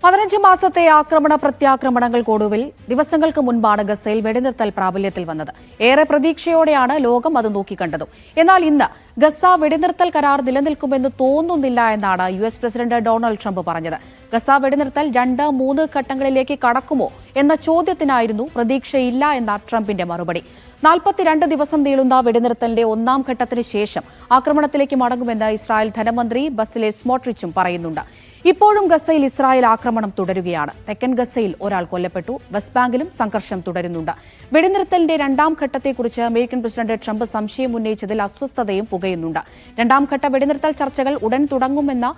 15 മാസത്തെ ആക്രമണ പ്രത്യാക്രമണങ്ങൾക്കൊടുവിൽ ദിവസങ്ങൾക്ക് മുൻപാണ് ഗസയിൽ വെടിനിർത്തൽ പ്രാബല്യത്തിൽ വന്നത്. ഏറെ പ്രതീക്ഷയോടെയാണ് ലോകം അത് നോക്കിക്കണ്ടതും. എന്നാൽ ഇന്ന് ഗസ വെടിനിർത്തൽ കരാർ നിലനിൽക്കുമെന്ന് തോന്നുന്നില്ല എന്നാണ് US പ്രസിഡന്റ് ഡൊണാൾഡ് ട്രംപ് പറഞ്ഞത്. ഗസ വെടിനിർത്തൽ 2-3 ഘട്ടങ്ങളിലേക്ക് കടക്കുമോ എന്ന ചോദ്യത്തിനായിരുന്നു പ്രതീക്ഷയില്ല എന്ന ട്രംപിന്റെ മറുപടി. 42 ദിവസം നീളുന്ന വെടിനിർത്തലിന്റെ ഒന്നാം ഘട്ടത്തിന് ശേഷം ആക്രമണത്തിലേക്ക് മടങ്ങുമെന്ന് ഇസ്രായേൽ ധനമന്ത്രി ബസലേൽ സ്മോട്രിച്ചും പറയുന്നുണ്ട്. ഇപ്പോഴും ഗസയിൽ ഇസ്രായേൽ ആക്രമണം തുടരുകയാണ്. തെക്കൻ ഗസയിൽ ഒരാൾ കൊല്ലപ്പെട്ടു. വെസ്റ്റ് ബാങ്കിലും സംഘർഷം തുടരുന്നുണ്ട്. വെടിനിർത്തലിന്റെ രണ്ടാം ഘട്ടത്തെക്കുറിച്ച് അമേരിക്കൻ പ്രസിഡന്റ് ട്രംപ് സംശയം ഉന്നയിച്ചതിൽ അസ്വസ്ഥതയും പുകയുന്നുണ്ട്. രണ്ടാം ഘട്ട വെടിനിർത്തൽ ചർച്ചകൾ ഉടൻ തുടങ്ങുമെന്ന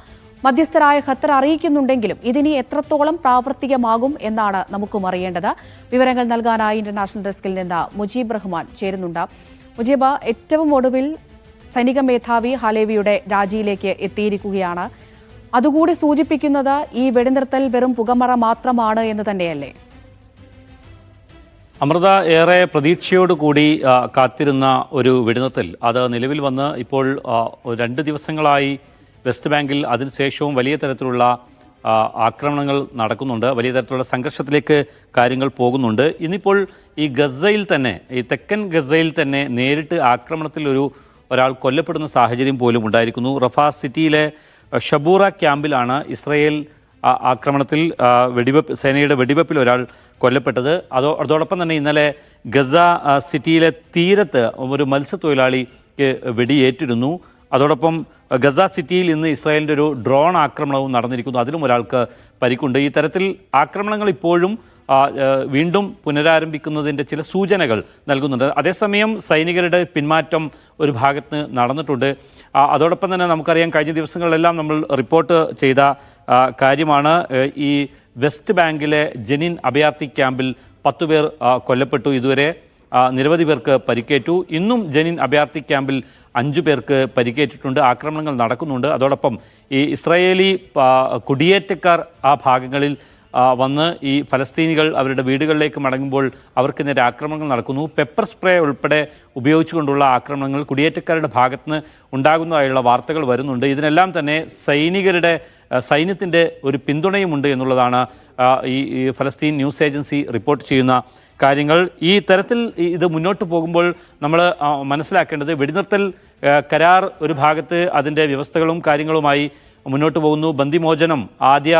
മധ്യസ്ഥരായ ഖത്തർ അറിയിക്കുന്നുണ്ടെങ്കിലും ഇതിനി എത്രത്തോളം പ്രാവർത്തികമാകും എന്നാണ് നമുക്കും അറിയേണ്ടത്. വിവരങ്ങൾ നൽകാനായി ഇന്റർനാഷണൽ ഡെസ്കിൽ നിന്ന് മുജീബ് റഹ്മാൻ ചേരുന്നുണ്ട്. മുജീബ്, ഏറ്റവും ഒടുവിൽ സൈനിക മേധാവി ഹാലേവിയുടെ രാജിയിലേക്ക് എത്തിയിരിക്കുകയാണ്. അതുകൂടി സൂചിപ്പിക്കുന്നത് ഈ വെടിനിർത്തൽ വെറും പുകമറ മാത്രമാണ് എന്ന് തന്നെയല്ലേ? അമൃത, ഏറെ പ്രതീക്ഷയോടുകൂടി കാത്തിരുന്ന ഒരു വെടിനിർത്തൽ അത് നിലവിൽ വന്ന് ഇപ്പോൾ 2 ദിവസങ്ങളായി വെസ്റ്റ് ബാങ്കിൽ അതിനുശേഷവും വലിയ തരത്തിലുള്ള ആക്രമണങ്ങൾ നടക്കുന്നുണ്ട്. വലിയ തരത്തിലുള്ള സംഘർഷത്തിലേക്ക് കാര്യങ്ങൾ പോകുന്നുണ്ട്. ഇന്നിപ്പോൾ ഈ ഗസയിൽ തന്നെ, ഈ തെക്കൻ ഗസയിൽ തന്നെ നേരിട്ട് ആക്രമണത്തിൽ ഒരാൾ കൊല്ലപ്പെടുന്ന സാഹചര്യം പോലും ഉണ്ടായിരിക്കുന്നു. റഫ സിറ്റിയിലെ ഷബൂറ ക്യാമ്പിലാണ് ഇസ്രയേൽ ആക്രമണത്തിൽ സേനയുടെ വെടിവെപ്പിൽ ഒരാൾ കൊല്ലപ്പെട്ടത്. അതോടൊപ്പം തന്നെ ഇന്നലെ ഗസ സിറ്റിയിലെ തീരത്ത് ഒരു മത്സ്യത്തൊഴിലാളിക്ക് വെടിയേറ്റിരുന്നു. അതോടൊപ്പം ഗസ സിറ്റിയിൽ ഇന്ന് ഇസ്രായേലിൻ്റെ ഒരു ഡ്രോൺ ആക്രമണവും നടന്നിരിക്കുന്നു. അതിലും ഒരാൾക്ക് പരിക്കുണ്ട്. ഈ തരത്തിൽ ആക്രമണങ്ങൾ ഇപ്പോഴും വീണ്ടും പുനരാരംഭിക്കുന്നതിൻ്റെ ചില സൂചനകൾ നൽകുന്നുണ്ട്. അതേസമയം സൈനികരുടെ പിന്മാറ്റം ഒരു ഭാഗത്ത് നടന്നിട്ടുണ്ട്. അതോടൊപ്പം തന്നെ നമുക്കറിയാം, കഴിഞ്ഞ ദിവസങ്ങളിലെല്ലാം നമ്മൾ റിപ്പോർട്ട് ചെയ്ത കാര്യമാണ്, ഈ വെസ്റ്റ് ബാങ്കിലെ ജനീൻ അഭയാർത്ഥി ക്യാമ്പിൽ 10 പേർ കൊല്ലപ്പെട്ടു. ഇതുവരെ നിരവധി പേർക്ക് പരിക്കേറ്റു. ഇന്നും ജനീൻ അഭയാർത്ഥി ക്യാമ്പിൽ 5 പേർക്ക് പരിക്കേറ്റിട്ടുണ്ട്. ആക്രമണങ്ങൾ നടക്കുന്നുണ്ട്. അതോടൊപ്പം ഈ ഇസ്രായേലി കുടിയേറ്റക്കാർ ആ ഭാഗങ്ങളിൽ വന്ന് ഈ ഫലസ്തീനികൾ അവരുടെ വീടുകളിലേക്ക് മടങ്ങുമ്പോൾ അവർക്ക് നേരെ ആക്രമണങ്ങൾ നടക്കുന്നു. പെപ്പർ സ്പ്രേ ഉൾപ്പെടെ ഉപയോഗിച്ചുകൊണ്ടുള്ള ആക്രമണങ്ങൾ കുടിയേറ്റക്കാരുടെ ഭാഗത്തുനിന്ന് ഉണ്ടാകുന്നതായുള്ള വാർത്തകൾ വരുന്നുണ്ട്. ഇതിനെല്ലാം തന്നെ സൈന്യത്തിൻ്റെ ഒരു പിന്തുണയുമുണ്ട് എന്നുള്ളതാണ് ഈ ഫലസ്തീൻ ന്യൂസ് ഏജൻസി റിപ്പോർട്ട് ചെയ്യുന്ന കാര്യങ്ങൾ. ഈ തരത്തിൽ ഇത് മുന്നോട്ട് പോകുമ്പോൾ നമ്മൾ മനസ്സിലാക്കേണ്ടത്, വെടിനിർത്തൽ കരാർ ഒരു ഭാഗത്ത് അതിൻ്റെ വ്യവസ്ഥകളും കാര്യങ്ങളുമായി മുന്നോട്ട് പോകുന്നു. ബന്ദിമോചനം ആദ്യ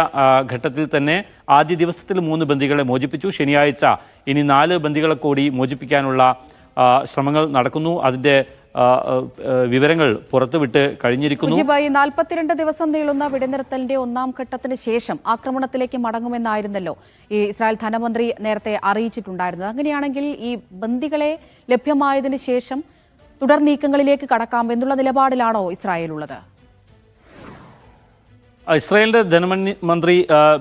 ഘട്ടത്തിൽ തന്നെ ആദ്യ ദിവസത്തിൽ 3 ബന്ദികളെ മോചിപ്പിച്ചു. ശനിയാഴ്ച ഇനി 4 ബന്ദികളെ കൂടി മോചിപ്പിക്കാനുള്ള ശ്രമങ്ങൾ നടക്കുന്നു. അതിൻ്റെ വിവരങ്ങൾ പുറത്തുവിട്ട് കഴിഞ്ഞിരിക്കുന്നു. 42 ദിവസം നീളുന്ന വെടിനിർത്തലിന്റെ ഒന്നാം ഘട്ടത്തിന് ശേഷം ആക്രമണത്തിലേക്ക് മടങ്ങുമെന്നായിരുന്നല്ലോ ഈ ഇസ്രായേൽ ധനമന്ത്രി നേരത്തെ അറിയിച്ചിട്ടുണ്ടായിരുന്നത്. അങ്ങനെയാണെങ്കിൽ ഈ ബന്ദികളെ ലഭ്യമായതിനു ശേഷം തുടർ നീക്കങ്ങളിലേക്ക് കടക്കാം എന്നുള്ള നിലപാടിലാണോ ഇസ്രായേൽ ഉള്ളത്? ഇസ്രായേലിൻ്റെ ധനമന്ത്രി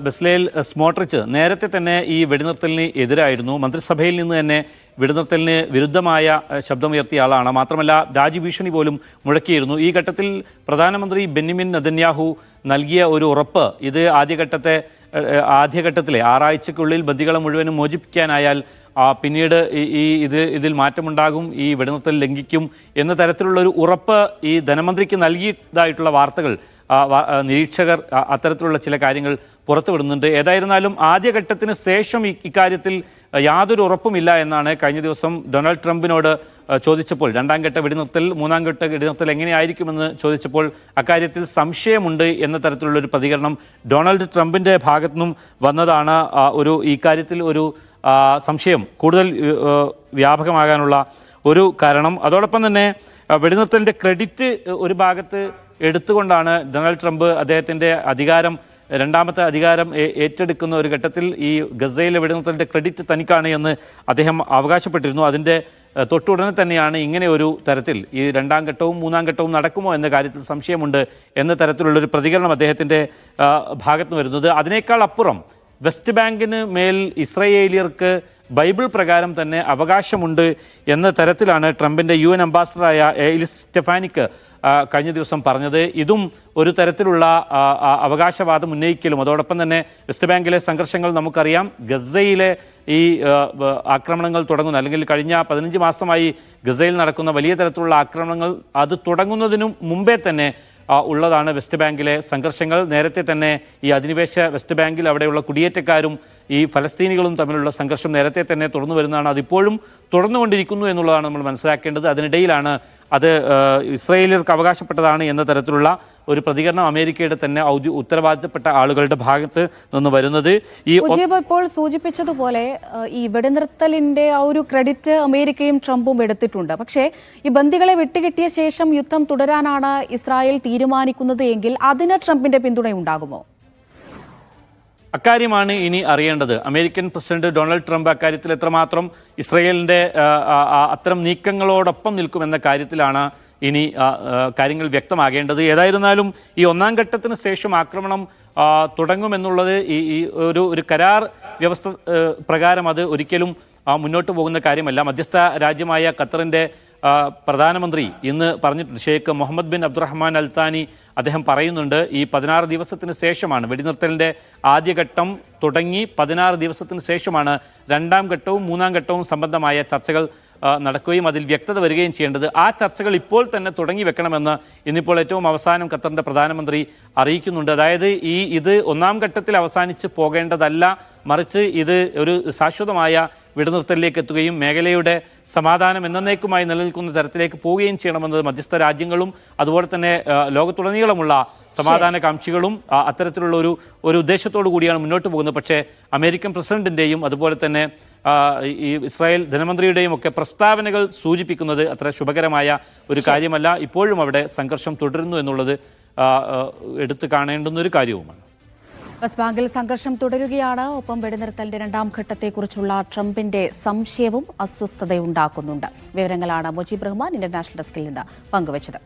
ബസലേൽ സ്മോട്രിച്ച് നേരത്തെ തന്നെ ഈ വെടിനിർത്തലിന് എതിരായിരുന്നു. മന്ത്രിസഭയിൽ നിന്ന് തന്നെ വെടിനിർത്തലിന് വിരുദ്ധമായ ശബ്ദമുയർത്തിയ ആളാണ്. മാത്രമല്ല, രാജ്യഭീഷണി പോലും മുഴക്കിയിരുന്നു. ഈ ഘട്ടത്തിൽ പ്രധാനമന്ത്രി ബെന്യാമിൻ നെതന്യാഹു നൽകിയ ഒരു ഉറപ്പ്, ഇത് ആദ്യഘട്ടത്തിലെ 6 ആഴ്ചയ്ക്കുള്ളിൽ ബന്ദികളെ മുഴുവനും മോചിപ്പിക്കാനായാൽ പിന്നീട് ഇതിൽ മാറ്റമുണ്ടാകും, ഈ വെടിനിർത്തൽ ലംഘിക്കും എന്ന തരത്തിലുള്ളൊരു ഉറപ്പ് ഈ ധനമന്ത്രിക്ക് നൽകിയതായിട്ടുള്ള വാർത്തകൾ നിരീക്ഷകർ അത്തരത്തിലുള്ള ചില കാര്യങ്ങൾ പുറത്തുവിടുന്നുണ്ട്. ഏതായിരുന്നാലും ആദ്യഘട്ടത്തിന് ശേഷം ഇക്കാര്യത്തിൽ യാതൊരു ഉറപ്പുമില്ല എന്നാണ് കഴിഞ്ഞ ദിവസം ഡൊണാൾഡ് ട്രംപിനോട് ചോദിച്ചപ്പോൾ, 2ാം ഘട്ട വെടിനിർത്തൽ 3ാം ഘട്ട വെടിനിർത്തൽ എങ്ങനെയായിരിക്കുമെന്ന് ചോദിച്ചപ്പോൾ അക്കാര്യത്തിൽ സംശയമുണ്ട് എന്ന തരത്തിലുള്ളൊരു പ്രതികരണം ഡൊണാൾഡ് ട്രംപിൻ്റെ ഭാഗത്തുനിന്നും വന്നതാണ് ഈ കാര്യത്തിൽ ഒരു സംശയം കൂടുതൽ വ്യാപകമാകാനുള്ള ഒരു കാരണം. അതോടൊപ്പം തന്നെ വെടിനിർത്തലിൻ്റെ ക്രെഡിറ്റ് ഒരു ഭാഗത്ത് എടുത്തുകൊണ്ടാണ് ഡൊണാൾഡ് ട്രംപ് അദ്ദേഹത്തിൻ്റെ രണ്ടാമത്തെ അധികാരം ഏറ്റെടുക്കുന്ന ഒരു ഘട്ടത്തിൽ ഈ ഗസയിലെ വെടിനിർത്തലിൻ്റെ ക്രെഡിറ്റ് തനിക്കാണ് എന്ന് അദ്ദേഹം അവകാശപ്പെട്ടിരുന്നു. അതിൻ്റെ തൊട്ടുടനെ തന്നെയാണ് ഇങ്ങനെ ഒരു തരത്തിൽ ഈ 2ാം ഘട്ടവും 3ാം ഘട്ടവും നടക്കുമോ എന്ന കാര്യത്തിൽ സംശയമുണ്ട് എന്ന തരത്തിലുള്ളൊരു പ്രതികരണം അദ്ദേഹത്തിൻ്റെ ഭാഗത്ത് വരുന്നത്. അതിനേക്കാൾ അപ്പുറം വെസ്റ്റ് ബാങ്കിന് മേൽ ഇസ്രയേലിയർക്ക് ബൈബിൾ പ്രകാരം തന്നെ അവകാശമുണ്ട് എന്ന തരത്തിലാണ് ട്രംപിൻ്റെ UN അംബാസഡറായ എലിസ് സ്റ്റെഫാനിക്ക് കഴിഞ്ഞ ദിവസം പറഞ്ഞത്. ഇതും ഒരു തരത്തിലുള്ള അവകാശവാദം ഉന്നയിക്കലും അതോടൊപ്പം തന്നെ വെസ്റ്റ് ബാങ്കിലെ സംഘർഷങ്ങൾ നമുക്കറിയാം. ഗസയിലെ ഈ ആക്രമണങ്ങൾ തുടങ്ങുന്ന, അല്ലെങ്കിൽ കഴിഞ്ഞ 15 മാസമായി ഗസയിൽ നടക്കുന്ന വലിയ തരത്തിലുള്ള ആക്രമണങ്ങൾ അത് തുടങ്ങുന്നതിനും മുമ്പേ തന്നെ ഉള്ളതാണ് വെസ്റ്റ് ബാങ്കിലെ സംഘർഷങ്ങൾ. നേരത്തെ തന്നെ ഈ അധിനിവേശ വെസ്റ്റ് ബാങ്കിൽ അവിടെയുള്ള കുടിയേറ്റക്കാരും ഈ ഫലസ്തീനികളും തമ്മിലുള്ള സംഘർഷം നേരത്തെ തന്നെ തുറന്നു വരുന്നതാണ്. അതിപ്പോഴും തുടർന്നുകൊണ്ടിരിക്കുന്നു എന്നുള്ളതാണ് നമ്മൾ മനസ്സിലാക്കേണ്ടത്. അതിനിടയിലാണ് അത് ഇസ്രായേലിയർക്ക് അവകാശപ്പെട്ടതാണ് എന്ന തരത്തിലുള്ള ഒരു പ്രതികരണം അമേരിക്കയുടെ തന്നെ ഉത്തരവാദിത്തപ്പെട്ട ആളുകളുടെ ഭാഗത്ത് നിന്ന് വരുന്നത്. ഇപ്പോൾ സൂചിപ്പിച്ചതുപോലെ ഈ വെടിനിർത്തലിന്റെ ആ ഒരു ക്രെഡിറ്റ് അമേരിക്കയും ട്രംപും എടുത്തിട്ടുണ്ട്. പക്ഷേ ഈ ബന്ദികളെ വിട്ടുകിട്ടിയ ശേഷം യുദ്ധം തുടരാനാണ് ഇസ്രായേൽ തീരുമാനിക്കുന്നത് എങ്കിൽ അതിന് ട്രംപിന്റെ പിന്തുണയുണ്ടാകുമോ? അക്കാര്യമാണ് ഇനി അറിയേണ്ടത്. അമേരിക്കൻ പ്രസിഡന്റ് ഡൊണാൾഡ് ട്രംപ് അക്കാര്യത്തിൽ എത്രമാത്രം ഇസ്രായേലിൻ്റെ അത്തരം നീക്കങ്ങളോടൊപ്പം നിൽക്കുമെന്ന കാര്യത്തിലാണ് ഇനി കാര്യങ്ങൾ വ്യക്തമാകേണ്ടത്. ഏതായിരുന്നാലും ഈ ഒന്നാം ഘട്ടത്തിന് ശേഷം ആക്രമണം തുടങ്ങുമെന്നുള്ളത് ഈ ഒരു കരാർ വ്യവസ്ഥ പ്രകാരം അത് ഒരിക്കലും മുന്നോട്ട് പോകുന്ന കാര്യമല്ല. മധ്യസ്ഥ രാജ്യമായ ഖത്തറിൻ്റെ പ്രധാനമന്ത്രി ഇന്ന് പറഞ്ഞിട്ടുണ്ട്, ഷെയ്ഖ് മുഹമ്മദ് ബിൻ അബ്ദുറഹ്മാൻ അൽ താനി. അദ്ദേഹം പറയുന്നുണ്ട് ഈ 16 ദിവസത്തിന് ശേഷമാണ് വെടിനിർത്തലിൻ്റെ ആദ്യഘട്ടം തുടങ്ങി 16 ദിവസത്തിന് ശേഷമാണ് രണ്ടാം ഘട്ടവും മൂന്നാം ഘട്ടവും സംബന്ധമായ ചർച്ചകൾ നടക്കുകയും അതിൽ വ്യക്തത വരികയും ചെയ്യേണ്ടത്. ആ ചർച്ചകൾ ഇപ്പോൾ തന്നെ തുടങ്ങി വെക്കണമെന്ന് ഇന്നിപ്പോൾ ഏറ്റവും അവസാനം ഖത്തറിൻ്റെ പ്രധാനമന്ത്രി അറിയിക്കുന്നുണ്ട്. അതായത് ഇത് ഒന്നാം ഘട്ടത്തിൽ അവസാനിച്ച് പോകേണ്ടതല്ല, മറിച്ച് ഇത് ഒരു ശാശ്വതമായ വെടിനിർത്തലിലേക്ക് എത്തുകയും മേഖലയുടെ സമാധാനം എന്നേക്കുമായി നിലനിൽക്കുന്ന തരത്തിലേക്ക് പോവുകയും ചെയ്യണമെന്നത് മധ്യസ്ഥ രാജ്യങ്ങളും അതുപോലെ തന്നെ ലോകത്തുടനീളമുള്ള സമാധാനകാംക്ഷികളും അത്തരത്തിലുള്ള ഒരു ഉദ്ദേശത്തോടു കൂടിയാണ് മുന്നോട്ട് പോകുന്നത്. പക്ഷേ അമേരിക്കൻ പ്രസിഡന്റിൻ്റെയും അതുപോലെ തന്നെ ഈ ഇസ്രായേൽ ധനമന്ത്രിയുടെയും ഒക്കെ പ്രസ്താവനകൾ സൂചിപ്പിക്കുന്നത് അത്ര ശുഭകരമായ ഒരു കാര്യമല്ല. ഇപ്പോഴും അവിടെ സംഘർഷം തുടരുന്നു എന്നുള്ളത് എടുത്തു കാണേണ്ടുന്ന ഒരു കാര്യവുമാണ്. വെസ്റ്റ് ബാങ്കിൽ സംഘർഷം തുടരുകയാണ്. ഒപ്പം വെടിനിർത്തലിന്റെ രണ്ടാം ഘട്ടത്തെക്കുറിച്ചുള്ള ട്രംപിന്റെ സംശയവും അസ്വസ്ഥതയുണ്ടാക്കുന്നുണ്ട്. വിവരങ്ങളാണ് മുജീബ് റഹ്മാൻ ഇന്റർനാഷണൽ ഡെസ്കിൽ നിന്ന് പങ്കുവച്ചത്.